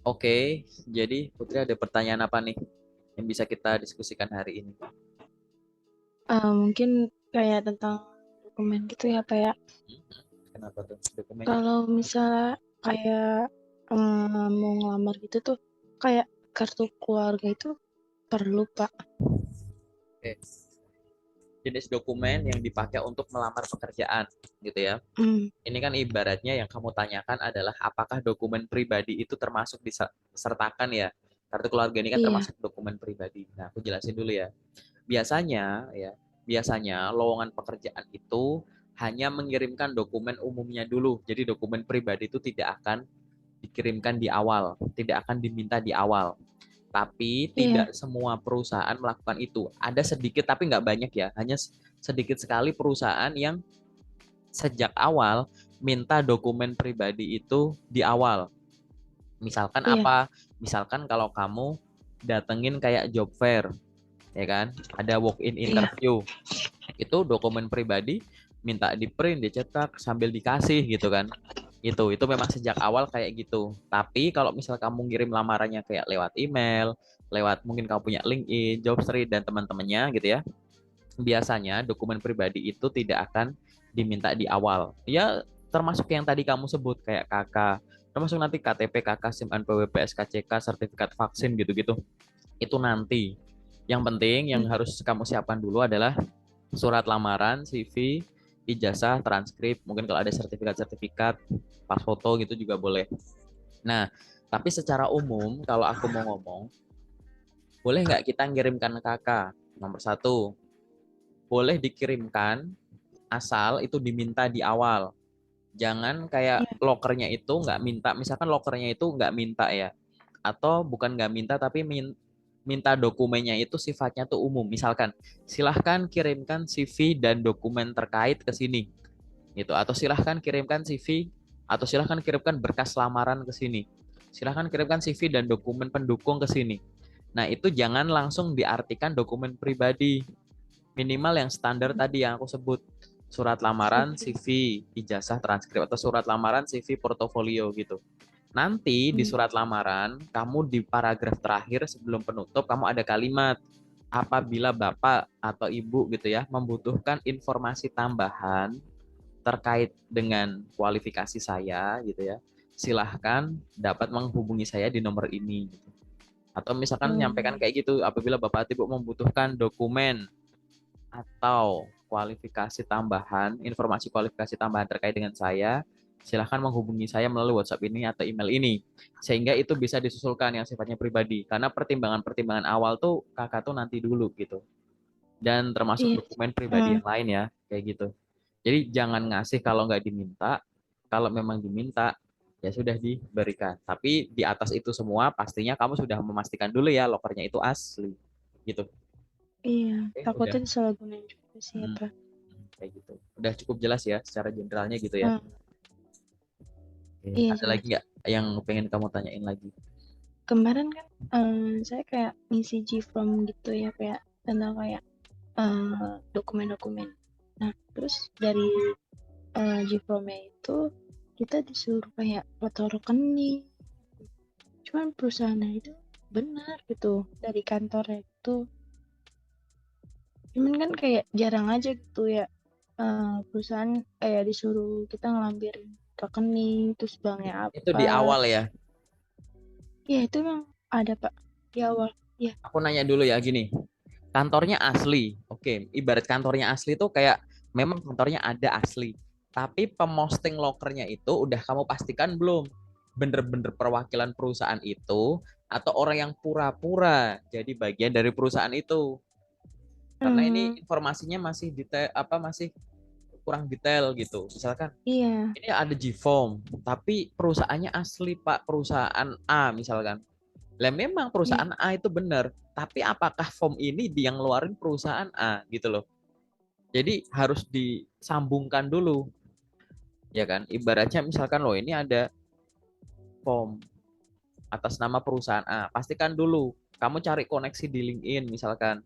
Oke, jadi Putri ada pertanyaan apa nih yang bisa kita diskusikan hari ini? Mungkin kayak tentang dokumen gitu ya, Pak, ya. Hmm, Kenapa tuh dokumennya? Kalau misalnya kayak, mau ngelamar gitu tuh, kayak kartu keluarga itu perlu, Pak. Oke, jenis dokumen yang dipakai untuk melamar pekerjaan, gitu ya. Mmm, Ini kan ibaratnya yang kamu tanyakan adalah apakah dokumen pribadi itu termasuk disertakan ya? Kartu keluarga ini kan iya termasuk dokumen pribadi. Nah, aku jelasin dulu ya. Biasanya lowongan pekerjaan itu hanya mengirimkan dokumen umumnya dulu. Jadi dokumen pribadi itu tidak akan dikirimkan di awal, tidak akan diminta di awal. Tapi iya tidak semua perusahaan melakukan itu. Ada sedikit tapi nggak banyak ya. Hanya sedikit sekali perusahaan yang sejak awal minta dokumen pribadi itu di awal. Misalkan iya apa? Misalkan kalau kamu datengin kayak job fair, ya kan? Ada walk-in iya interview. Itu dokumen pribadi minta di print, dicetak sambil dikasih gitu kan. Itu memang sejak awal kayak gitu. Tapi kalau misal kamu ngirim lamarannya kayak lewat email, lewat mungkin kamu punya LinkedIn, Jobstreet dan teman-temannya gitu ya. Biasanya dokumen pribadi itu tidak akan diminta di awal. Ya termasuk yang tadi kamu sebut kayak KK, termasuk nanti KTP, KK, SIM, NPWP, SKCK, sertifikat vaksin gitu-gitu. Itu nanti. Yang penting yang mmm, harus kamu siapkan dulu adalah surat lamaran, CV, ijazah, transkrip, mungkin kalau ada sertifikat-sertifikat, pas foto gitu juga boleh. Nah, tapi secara umum kalau aku mau ngomong, boleh nggak kita ngirimkan KK? Nomor satu, boleh dikirimkan asal itu diminta di awal. Jangan kayak iya lokernya itu nggak minta, misalkan lokernya itu nggak minta ya, atau bukan nggak minta tapi minta dokumennya itu sifatnya tuh umum. Misalkan, silahkan kirimkan CV dan dokumen terkait ke sini, gitu. Atau silahkan kirimkan CV, atau silahkan kirimkan berkas lamaran ke sini. Silahkan kirimkan CV dan dokumen pendukung ke sini. Nah, itu jangan langsung diartikan dokumen pribadi. Minimal yang standar tadi yang aku sebut. Surat lamaran, oke, CV, ijazah, transkrip, atau surat lamaran, CV, portofolio gitu. Nanti di mmm, surat lamaran, kamu di paragraf terakhir sebelum penutup, kamu ada kalimat, apabila Bapak atau Ibu gitu ya, membutuhkan informasi tambahan terkait dengan kualifikasi saya gitu ya, silahkan dapat menghubungi saya di nomor ini. Gitu. Atau misalkan nyampaikan oh, kayak gitu, apabila Bapak atau Ibu membutuhkan dokumen atau kualifikasi tambahan, informasi kualifikasi tambahan terkait dengan saya, silahkan menghubungi saya melalui WhatsApp ini atau email ini. Sehingga itu bisa disusulkan yang sifatnya pribadi. Karena pertimbangan-pertimbangan awal tuh kakak tuh nanti dulu gitu. Dan termasuk iya sih, dokumen pribadi yang lain ya, kayak gitu. Jadi jangan ngasih kalau nggak diminta, kalau memang diminta, ya sudah diberikan. Tapi di atas itu semua, pastinya kamu sudah memastikan dulu ya, lokernya itu asli. Gitu. iya, Oke, udah. takutnya disalahgunain juga sih ya, Hmm. Pak. Kayak gitu. Udah cukup jelas ya secara generalnya gitu ya. Mmm, Oke. iya Ada lagi jelas. nggak yang pengen kamu tanyain lagi? Kemarin kan, saya kayak ngisi G-form gitu ya, kayak tentang kayak, dokumen-dokumen. Nah, terus dari G-form-nya itu kita disuruh kayak foto rekening, cuman perusahaannya itu benar gitu dari kantornya itu, cuman kan kayak jarang aja gitu ya, perusahaan kayak disuruh kita ngelampirin rekening, terus banknya Itu di apa. awal ya. Ya itu memang ada, Pak, di awal. Iya Aku nanya dulu ya gini. Kantornya asli. Oke, ibarat kantornya asli tuh kayak memang kantornya ada asli. Tapi pemosting lokernya itu udah kamu pastikan belum? Bener-bener perwakilan perusahaan itu atau orang yang pura-pura jadi bagian dari perusahaan itu? Karena ini mmm, informasinya masih detail apa masih kurang detail gitu. Misalkan iya ini ada G-Form, tapi perusahaannya asli Pak, perusahaan A misalkan. Lah memang iya perusahaan A itu benar, tapi apakah form ini yang ngeluarin perusahaan A gitu loh. Jadi harus disambungkan dulu, ya kan? Ibaratnya misalkan loh ini ada form atas nama perusahaan A, pastikan dulu. Kamu cari koneksi di LinkedIn misalkan,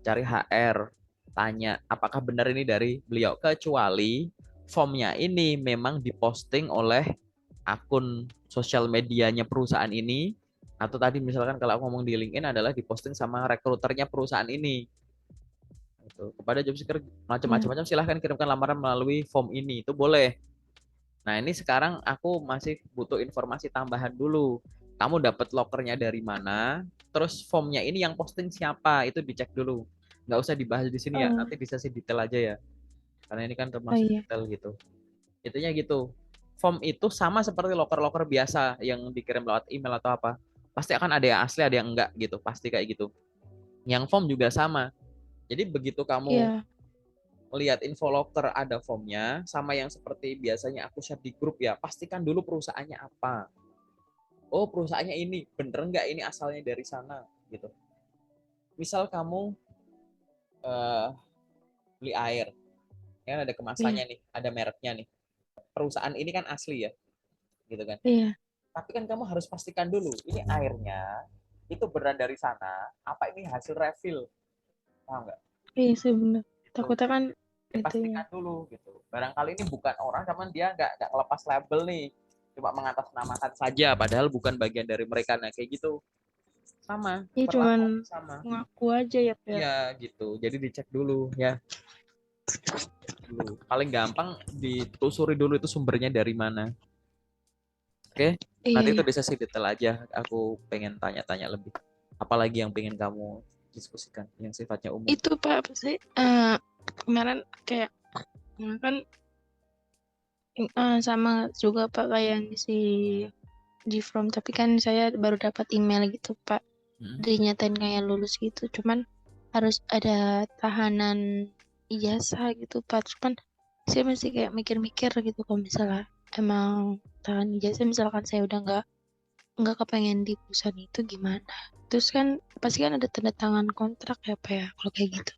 cari HR, tanya apakah benar ini dari beliau. Kecuali formnya ini memang diposting oleh akun sosial medianya perusahaan ini Atau tadi misalkan kalau aku ngomong di LinkedIn adalah diposting sama rekruternya perusahaan ini. Gitu. Kepada job seeker Ya. macam-macam silahkan kirimkan lamaran melalui form ini. Itu boleh. Nah, ini sekarang aku masih butuh informasi tambahan dulu. Kamu dapat lokernya dari mana? Terus formnya ini yang posting siapa? Itu dicek dulu. Nggak usah dibahas di sini ya. Oh, Nanti di sesi detail aja ya. Karena ini kan oh termasuk iya. detail gitu. Itunya gitu. Form itu sama seperti loker-loker biasa yang dikirim lewat email atau apa. Pasti akan ada yang asli, ada yang enggak gitu. Pasti kayak gitu. Yang form juga sama. Jadi begitu kamu Iya. melihat info locker ada formnya, sama yang seperti biasanya aku share di grup ya, pastikan dulu perusahaannya apa. Oh, perusahaannya ini, bener nggak ini asalnya dari sana gitu. Misal kamu eh, beli air, kan ada kemasannya Iya. nih, ada mereknya nih. Perusahaan ini kan asli ya, gitu kan. Iya. Tapi kan kamu harus pastikan dulu, ini airnya itu beneran dari sana, apa ini hasil refill, paham nggak? Iya sih bener. Gitu. Takutnya kan itu ya. Dipastikan dulu gitu. Barangkali ini bukan orang, cuman dia nggak ngelepas label nih, cuma mengatasnamakan saja, padahal bukan bagian dari mereka. Nah kayak gitu, sama, Ini cuman perlakuan sama. ngaku aja ya, Pak. Iya gitu. Jadi dicek dulu ya. Dulu. Paling gampang ditelusuri dulu itu sumbernya dari mana. Oke, Iya, nanti itu iya. di sesi detail aja. Aku pengen tanya-tanya lebih. Apalagi yang pengen kamu diskusikan yang sifatnya umum. Itu Pak, apa sih? Kemarin kayak kan sama juga Pak kayak si Gfrom, tapi kan saya baru dapat email gitu Pak, Hmm. dinyatain kayak lulus gitu, cuman harus ada tahanan ijazah gitu Pak. Cuman saya masih kayak mikir-mikir gitu, kalau misalnya emang tahan ijazah, misalkan saya udah nggak kepengen di perusahaan itu gimana. Terus kan pasti kan ada tanda tangan kontrak ya Pak ya kalau kayak gitu.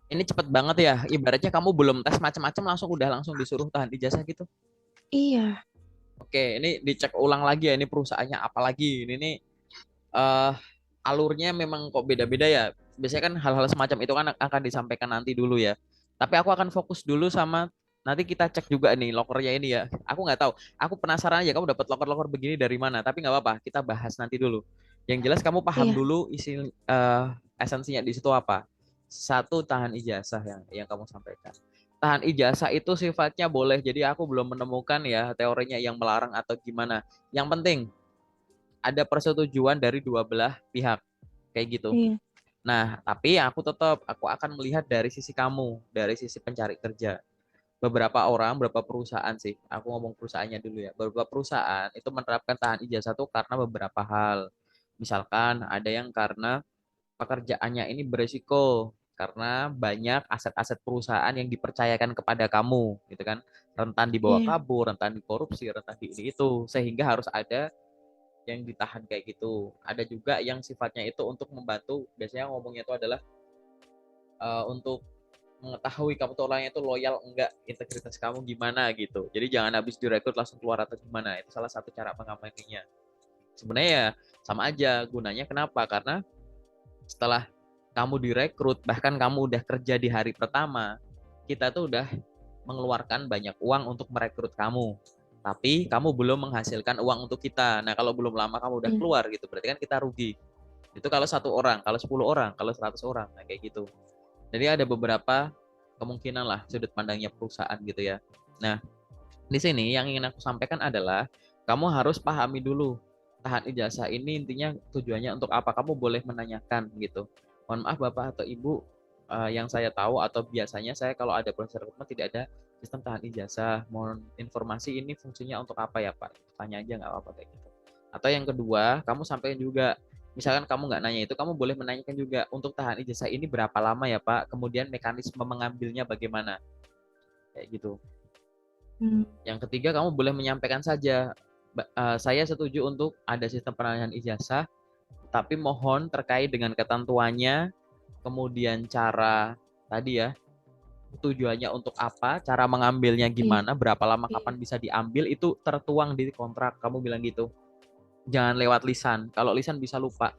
Ini cepet banget ya. Ibaratnya kamu belum tes macam-macam langsung disuruh tahan ijazah gitu. Iya. Oke, ini dicek ulang lagi ya. Ini perusahaannya apa lagi? Ini nih eh, alurnya memang kok beda-beda ya. Biasanya kan hal-hal semacam itu kan akan disampaikan nanti dulu ya. Tapi aku akan fokus dulu sama nanti kita cek juga nih lokernya ini ya. Aku nggak tahu. Aku penasaran aja kamu dapat loker-loker begini dari mana. Tapi nggak apa-apa. Kita bahas nanti dulu. Yang jelas kamu paham Iya. dulu isi esensinya di situ apa. Satu, tahan ijazah yang kamu sampaikan. Tahan ijazah itu sifatnya boleh. Jadi aku belum menemukan ya teorinya yang melarang atau gimana. Yang penting ada persetujuan dari dua belah pihak kayak gitu. Iya. Nah, tapi aku akan melihat dari sisi kamu, dari sisi pencari kerja. Beberapa orang, beberapa perusahaan sih, aku ngomong perusahaannya dulu ya. Beberapa perusahaan itu menerapkan tahan ijazah itu karena beberapa hal. Misalkan ada yang karena pekerjaannya ini beresiko karena banyak aset-aset perusahaan yang dipercayakan kepada kamu, gitu kan. Rentan dibawa Iya. kabur, rentan dikorupsi, rentan di ini itu, sehingga harus ada yang ditahan kayak gitu. Ada juga yang sifatnya itu untuk membantu, biasanya ngomongnya itu adalah untuk mengetahui kamu tuh orangnya itu loyal enggak, integritas kamu gimana gitu. Jadi jangan habis direkrut langsung keluar atau gimana. Itu salah satu cara mengamatinya. Sebenarnya ya sama aja gunanya. Kenapa? Karena setelah kamu direkrut, bahkan kamu udah kerja di hari pertama, kita tuh udah mengeluarkan banyak uang untuk merekrut kamu. Tapi kamu belum menghasilkan uang untuk kita. Nah, kalau belum lama kamu udah Iya. keluar gitu, berarti kan kita rugi. Itu kalau satu orang, kalau 10 orang, kalau 100 orang, nah kayak gitu. Jadi ada beberapa kemungkinan lah sudut pandangnya perusahaan gitu ya. Nah, di sini yang ingin aku sampaikan adalah kamu harus pahami dulu tahan ijazah ini intinya tujuannya untuk apa. Kamu boleh menanyakan gitu. Mohon maaf Bapak atau Ibu, yang saya tahu atau biasanya saya kalau ada proses rekrutmen tidak ada sistem tahan ijazah. Mohon informasi ini fungsinya untuk apa ya Pak? Tanya aja nggak apa-apa kayak gitu. Atau yang kedua, kamu sampaikan juga, misalkan kamu nggak nanya itu, kamu boleh menanyakan juga untuk tahan ijazah ini berapa lama ya Pak? Kemudian mekanisme mengambilnya bagaimana? Kayak gitu. Hmm. Yang ketiga, kamu boleh menyampaikan saja, saya setuju untuk ada sistem penalihan ijazah, tapi mohon terkait dengan ketentuannya, kemudian cara tadi ya, tujuannya untuk apa, cara mengambilnya Iya. gimana, berapa lama, Iya. kapan bisa diambil, itu tertuang di kontrak. Kamu bilang gitu. Jangan lewat lisan. Kalau lisan bisa lupa.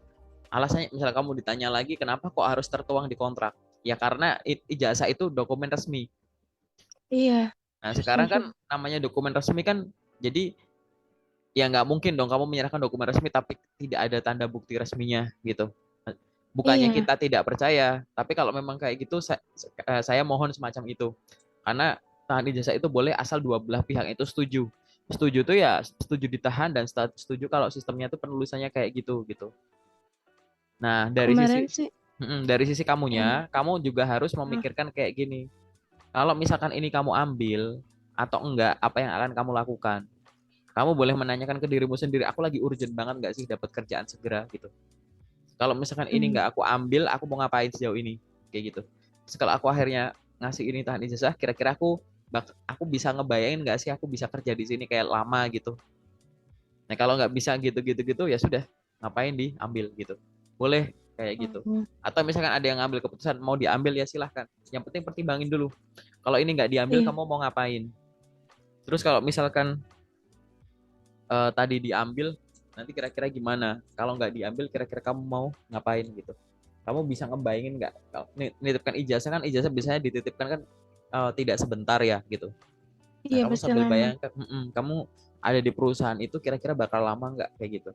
Alasannya, misalnya kamu ditanya lagi, kenapa kok harus tertuang di kontrak? Ya karena ijazah itu dokumen resmi. Iya. Nah, sekarang Setuju. kan namanya dokumen resmi kan, jadi ya nggak mungkin dong kamu menyerahkan dokumen resmi tapi tidak ada tanda bukti resminya gitu. Bukannya Iya, kita tidak percaya, tapi kalau memang kayak gitu saya mohon semacam itu. Karena tahan ijazah itu boleh asal dua belah pihak itu setuju. Setuju tuh ya setuju ditahan dan setuju kalau sistemnya tuh penulisannya kayak gitu gitu. Nah, kemarin sih, dari sisi em, kamunya, kamu juga harus ah, memikirkan kayak gini. Kalau misalkan ini kamu ambil atau enggak, apa yang akan kamu lakukan? Kamu boleh menanyakan ke dirimu sendiri, aku lagi urgent banget nggak sih dapat kerjaan segera gitu. Kalau misalkan ini mm, nggak aku ambil, aku mau ngapain sejauh ini? Kayak gitu. Terus kalau aku akhirnya ngasih ini tahan ijazah, kira-kira aku bisa ngebayangin nggak sih aku bisa kerja di sini kayak lama gitu. Nah kalau nggak bisa gitu ya sudah, ngapain diambil gitu. Boleh kayak gitu. oh, Atau misalkan ada yang ngambil keputusan mau diambil ya silahkan. Yang penting pertimbangin dulu. Kalau ini nggak diambil iya, kamu mau ngapain? Terus kalau misalkan tadi diambil, nanti kira-kira gimana? Kalau nggak diambil, kira-kira kamu mau ngapain gitu? Kamu bisa ngebayangin nggak? Kalau nitipkan ijazah kan, ijazah biasanya dititipkan kan tidak sebentar ya gitu. Nah iya kamu pasti sambil lama. bayangkan, kamu ada di perusahaan itu kira-kira bakal lama nggak kayak gitu?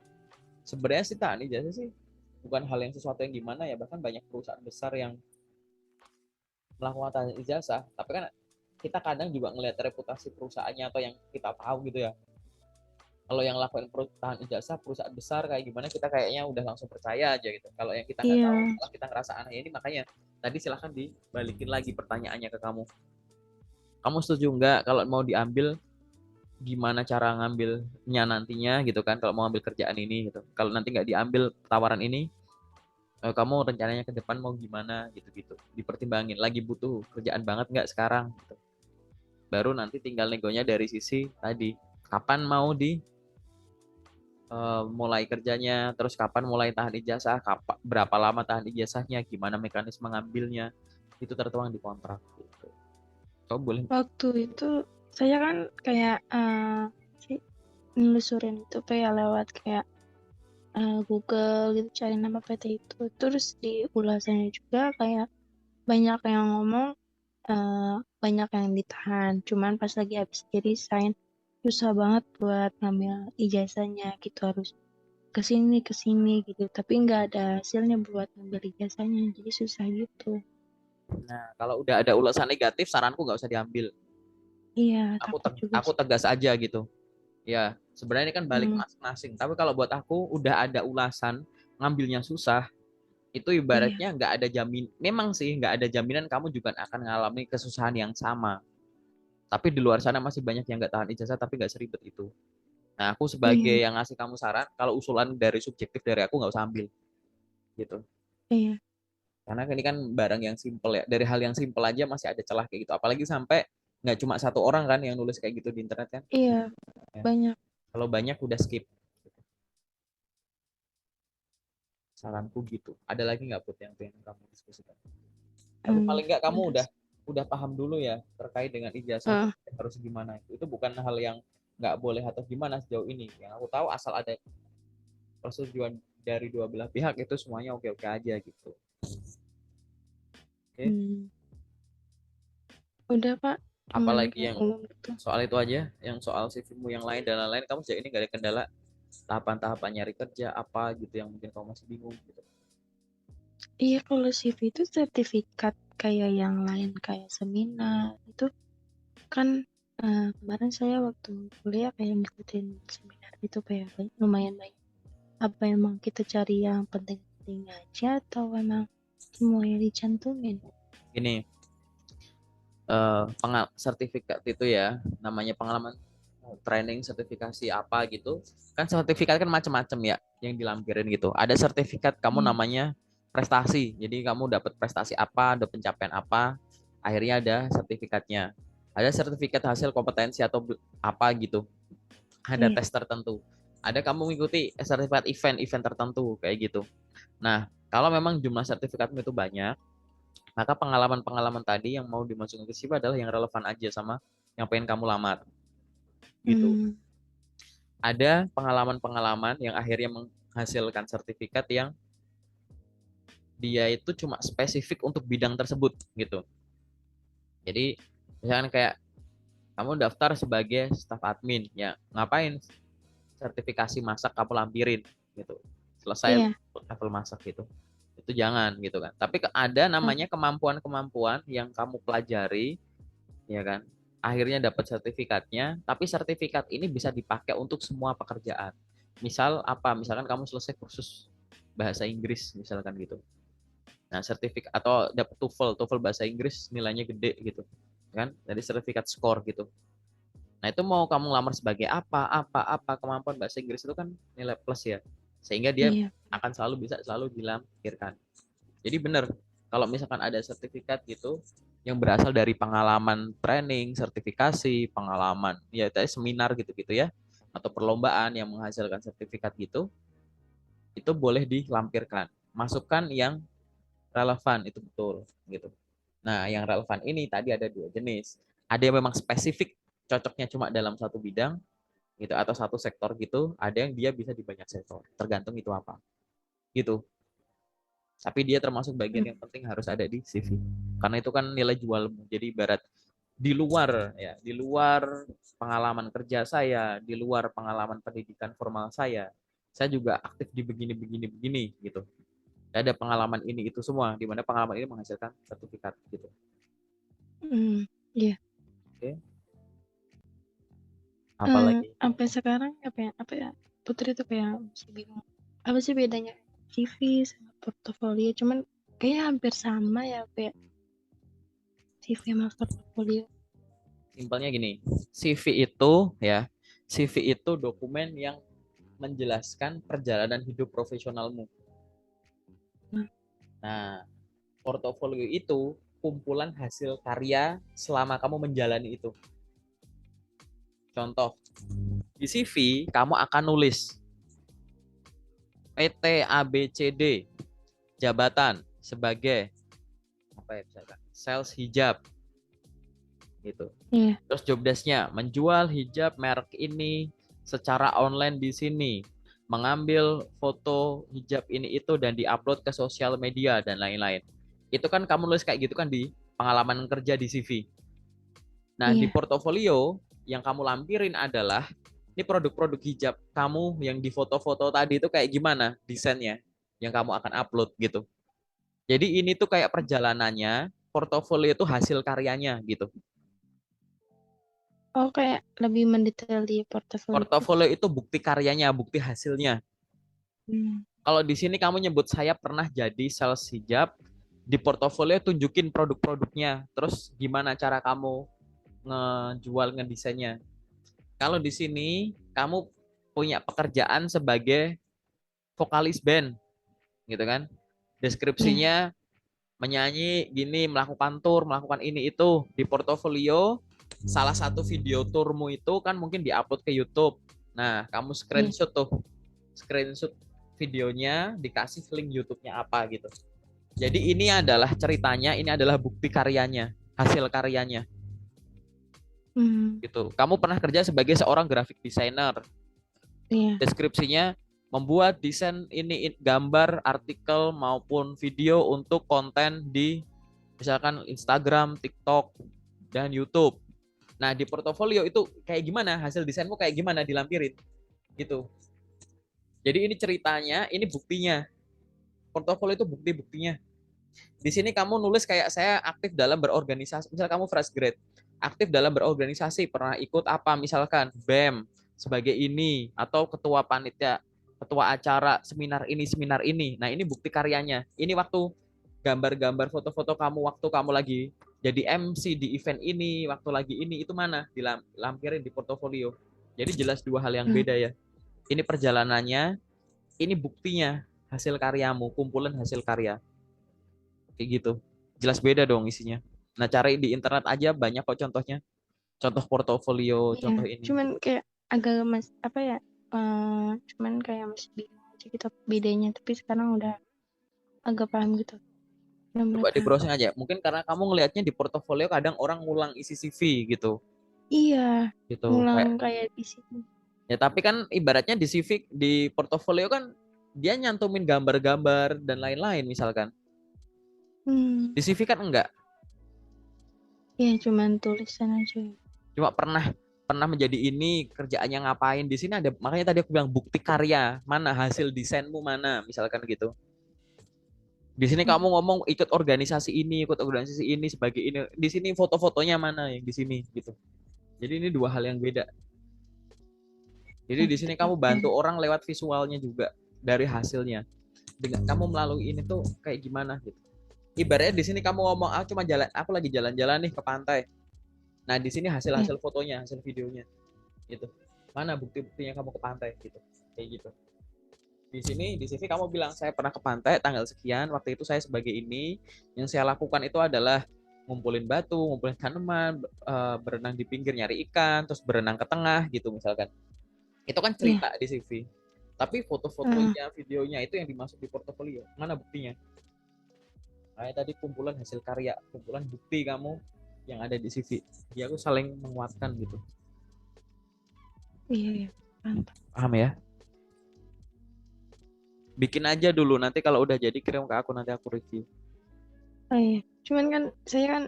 Sebenarnya sih tahan ijazah sih bukan hal yang sesuatu yang gimana ya, bahkan banyak perusahaan besar yang melakukan tahan ijazah. Tapi kan kita kadang juga ngelihat reputasi perusahaannya atau yang kita tahu gitu ya. Kalau yang lakuin tahan ijazah perusahaan besar kayak gimana kita kayaknya udah langsung percaya aja gitu. Kalau yang kita nggak tahu Iya, malah kita ngerasa aneh ini, makanya tadi silahkan dibalikin lagi pertanyaannya ke kamu. Kamu setuju nggak kalau mau diambil, gimana cara ngambilnya nantinya gitu kan, kalau mau ambil kerjaan ini gitu. Kalau nanti nggak diambil tawaran ini, kamu rencananya ke depan mau gimana gitu-gitu. Dipertimbangin lagi butuh kerjaan banget nggak sekarang gitu. Baru nanti tinggal negonya dari sisi tadi kapan mau mulai kerjanya, terus kapan mulai tahan ijazah, berapa lama tahan ijazahnya, gimana mekanisme ngambilnya, itu tertuang di kontrak gitu. Kau boleh. waktu itu saya kan kayak sih nelusurin itu kayak lewat kayak Google gitu cari nama PT itu. Terus di ulasannya juga kayak banyak yang ngomong banyak yang ditahan. Cuman pas lagi habis di resign susah banget buat ngambil ijazahnya gitu, harus ke sini gitu. Tapi nggak ada hasilnya buat ngambil ijazahnya, jadi susah gitu. Nah, kalau udah ada ulasan negatif, saranku nggak usah diambil. Iya, takut juga Aku sih. tegas aja gitu. Ya, sebenarnya ini kan balik Hmm, masing-masing. Tapi kalau buat aku udah ada ulasan, ngambilnya susah, itu iya, ibaratnya nggak ada jamin. Memang sih nggak ada jaminan kamu juga akan mengalami kesusahan yang sama. Tapi di luar sana masih banyak yang nggak tahan ijazah tapi nggak seribet itu. Nah, aku sebagai iya, yang ngasih kamu saran, kalau usulan dari subjektif dari aku nggak usah ambil gitu. iya, Karena ini kan barang yang simple ya. Dari hal yang simple aja masih ada celah kayak gitu. Apalagi sampai nggak cuma satu orang kan yang nulis kayak gitu di internet kan. iya, Ya. banyak. Kalau banyak udah skip. Saranku gitu. Ada lagi nggak Put yang pengen kamu diskusikan? Tapi paling nggak kamu Udah. udah paham dulu ya terkait dengan ijazah Ah, harus gimana. Itu bukan hal yang nggak boleh atau gimana sejauh ini. Yang aku tahu asal ada persetujuan dari dua belah pihak itu semuanya oke-oke aja gitu. Oke. hmm, udah Pak, cuman Apalagi kayak yang umum gitu. soal itu aja, yang soal CV-mu yang lain dan lain-lain, kamu sejauh ini nggak ada kendala tahapan-tahapan nyari kerja apa gitu yang mungkin kamu masih bingung gitu. Iya, kalau CV itu sertifikat kayak yang lain kayak seminar itu kan, kemarin saya waktu kuliah kayak ngikutin seminar itu kayak lumayan banyak. Apa emang kita cari yang penting-penting aja atau emang semuanya dicantumin? Ini sertifikat itu ya, namanya pengalaman training sertifikasi apa gitu. Kan sertifikat kan macam-macam ya yang dilampirin gitu. Ada sertifikat kamu Iya, namanya prestasi. Jadi kamu dapat prestasi apa, ada pencapaian apa, akhirnya ada sertifikatnya. Ada sertifikat hasil kompetensi atau apa gitu. Ada iya, tes tertentu. Ada kamu mengikuti sertifikat event-event tertentu kayak gitu. Nah, kalau memang jumlah sertifikatmu itu banyak, maka pengalaman-pengalaman tadi yang mau dimasukkan ke CV adalah yang relevan aja sama yang pengen kamu lamar gitu. hmm, Ada pengalaman-pengalaman yang akhirnya menghasilkan sertifikat yang dia itu cuma spesifik untuk bidang tersebut gitu. Jadi misalkan kayak kamu daftar sebagai staf admin, ya ngapain sertifikasi masak kamu lampirin gitu. Selesai Iya. level masak gitu. Itu jangan gitu kan. Tapi ada Oh, namanya kemampuan-kemampuan yang kamu pelajari, ya kan? Akhirnya dapat sertifikatnya, tapi sertifikat ini bisa dipakai untuk semua pekerjaan. Misal apa? Misalkan kamu selesai kursus bahasa Inggris misalkan gitu. Nah, sertifikat atau dapat TOEFL bahasa Inggris nilainya gede gitu. Kan? Jadi sertifikat skor gitu. Nah, itu mau kamu lamar sebagai apa kemampuan bahasa Inggris itu kan nilai plus ya. Sehingga dia iya. akan selalu dilampirkan. Jadi benar, kalau misalkan ada sertifikat gitu yang berasal dari pengalaman training, sertifikasi, pengalaman ya tadi seminar gitu-gitu ya, atau perlombaan yang menghasilkan sertifikat gitu, itu boleh dilampirkan. Masukkan yang relevan itu betul gitu. Nah, yang relevan ini tadi ada dua jenis. Ada yang memang spesifik cocoknya cuma dalam satu bidang gitu atau satu sektor gitu, ada yang dia bisa di banyak sektor. Tergantung itu apa. Gitu. Tapi dia termasuk bagian Hmm. yang penting harus ada di CV. Karena itu kan nilai jualmu. Jadi ibarat di luar ya, di luar pengalaman kerja saya, di luar pengalaman pendidikan formal saya juga aktif di begini gitu. Ada pengalaman ini itu semua, di mana pengalaman ini menghasilkan sertifikat gitu. Iya. Oke, apalagi Sampai sekarang apa ya, Putri tuh kayak masih bingung. Apa sih bedanya CV sama portofolio? Cuman kayaknya hampir sama ya, kayak CV sama portofolio. simpelnya gini, CV itu ya, CV itu dokumen yang menjelaskan perjalanan hidup profesionalmu. Nah, Nah, portofolio itu kumpulan hasil karya selama kamu menjalani itu. Contoh, di CV kamu akan nulis PT ABCD jabatan sebagai apa ya misalkan sales hijab gitu. iya. Terus job desk-nya menjual hijab merek ini secara online di sini, mengambil foto hijab ini itu dan diupload ke sosial media dan lain-lain. Itu kan kamu nulis kayak gitu kan di pengalaman kerja di CV. Nah, di Iya. portofolio yang kamu lampirin adalah ini produk-produk hijab kamu yang di foto-foto tadi itu kayak gimana desainnya yang kamu akan upload gitu. Jadi ini tuh kayak perjalanannya, portofolio itu hasil karyanya gitu. Oh, kayak lebih mendetail di portofolio. Portofolio itu bukti karyanya, bukti hasilnya. Hmm. Kalau di sini kamu nyebut saya pernah jadi sales hijab, di portofolio tunjukin produk-produknya. Terus gimana cara kamu ngejual, ngedesainnya. Kalau di sini kamu punya pekerjaan sebagai vokalis band, gitu kan? Iya. Deskripsinya menyanyi gini, melakukan tour, melakukan ini itu di portofolio. Salah satu video turmu itu kan mungkin diupload ke YouTube. Nah, kamu Iya. screenshot videonya, dikasih link YouTube-nya apa gitu. Jadi ini adalah ceritanya, ini adalah bukti karyanya, hasil karyanya Hmm. gitu. Kamu pernah kerja sebagai seorang graphic designer. Iya. Deskripsinya membuat desain ini gambar, artikel maupun video untuk konten di misalkan Instagram, TikTok, dan YouTube. Nah, di portofolio itu kayak gimana? Hasil desainmu kayak gimana dilampirin? Gitu. Jadi ini ceritanya, ini buktinya. Portofolio itu bukti-buktinya. Di sini kamu nulis kayak saya aktif dalam berorganisasi. Misal kamu fresh grade, aktif dalam berorganisasi, pernah ikut apa? Misalkan BEM sebagai ini atau ketua panitia, ketua acara seminar ini. Nah, ini bukti karyanya. Ini waktu gambar-gambar foto-foto kamu waktu kamu lagi jadi MC di event ini, waktu lagi ini itu mana? Dilampirin di portofolio. Jadi jelas dua hal yang Hmm. beda ya. Ini perjalanannya, ini buktinya, hasil karyamu, kumpulan hasil karya. Kayak gitu. Jelas beda dong isinya. Nah, cari di internet aja banyak kok contohnya. Contoh portofolio, Iya. contoh ini. Cuman kayak agak apa ya? Cuman kayak masih bingung aja gitu bedanya. Tapi sekarang udah agak paham gitu. Udah mulai Coba di paham. browsing aja. Mungkin karena kamu ngelihatnya di portofolio kadang orang ngulang isi CV gitu. Iya. Gitu. Ngulang Kayak kayak di sini. ya tapi kan ibaratnya di CV di portofolio kan dia nyantumin gambar-gambar dan lain-lain misalkan. Hmm. Di CV kan enggak. Iya, cuman tulisan aja. Cuma pernah pernah menjadi ini, kerjaannya ngapain. Di sini ada, makanya tadi aku bilang bukti karya, mana hasil desainmu mana, misalkan gitu. Di sini kamu ngomong ikut organisasi ini sebagai ini. Di sini foto-fotonya mana yang di sini gitu. Jadi ini dua hal yang beda. Jadi di sini kamu bantu orang lewat visualnya juga dari hasilnya. Dengan kamu melalui ini tuh kayak gimana gitu. Ibaratnya di sini kamu ngomong, ah cuma jalan, aku lagi jalan-jalan nih ke pantai. Nah di sini hasil-hasil fotonya, hasil videonya, gitu. Mana bukti-buktinya kamu ke pantai gitu, kayak gitu. Di sini di CV kamu bilang saya pernah ke pantai tanggal sekian, waktu itu saya sebagai ini, yang saya lakukan itu adalah ngumpulin batu, ngumpulin tanaman, berenang di pinggir nyari ikan, terus berenang ke tengah gitu misalkan. Itu kan cerita di CV. Tapi foto-fotonya, videonya itu yang dimasuk di portofolio. Mana buktinya? Kayak tadi kumpulan hasil karya, kumpulan bukti kamu yang ada di CV. Ya aku saling menguatkan gitu. Iya, mantap. Paham ya? Bikin aja dulu, nanti kalau udah jadi kirim ke aku, nanti aku review. Oh iya, cuman kan saya kan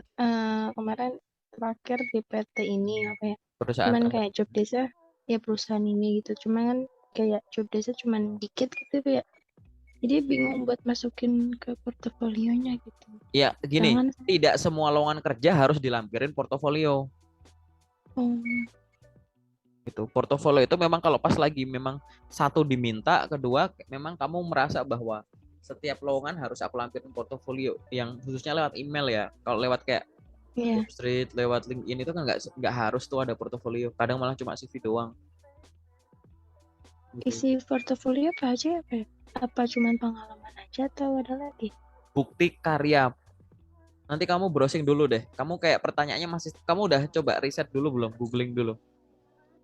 kemarin terakhir di PT ini apa ya, Perusahaan cuman terakhir. kayak job desk ya perusahaan ini gitu, cuman kan kayak job desk cuman dikit gitu ya, jadi bingung buat masukin ke portofolionya gitu. Ya, gini, Jangan, tidak semua lowongan kerja harus dilampirin portofolio. oh Gitu. Portofolio itu memang kalau pas lagi memang satu diminta, kedua memang kamu merasa bahwa setiap lowongan harus aku lampirin portofolio yang khususnya lewat email ya. Kalau lewat kayak iya, Jobstreet, lewat LinkedIn itu kan nggak harus tuh ada portofolio. Kadang malah cuma CV doang. Gitu. isi portofolio apa aja apa ya? Apa cuman pengalaman aja atau ada lagi? Bukti karya. Nanti kamu browsing dulu deh. Kamu kayak pertanyaannya masih, kamu udah coba riset dulu belum? Googling dulu.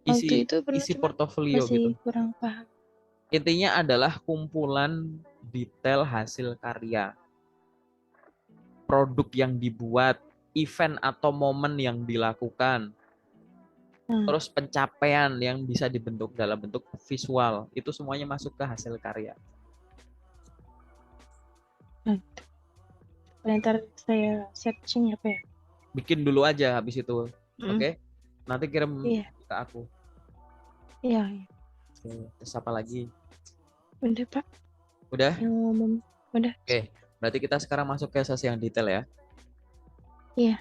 Waktu Isi itu pernah isi cuman portofolio masih gitu. kurang paham. Intinya adalah kumpulan detail hasil karya, produk yang dibuat, event atau momen yang dilakukan, terus pencapaian yang bisa dibentuk dalam bentuk visual. Itu semuanya masuk ke hasil karya. Ntar saya searching apa ya? Bikin dulu aja habis itu. Oke? Nanti kirim Iya, ke aku. iya. Terus apa lagi? Udah Pak, Udah? yang ngomong udah. Oke. Berarti kita sekarang masuk ke sesi yang detail ya. Iya.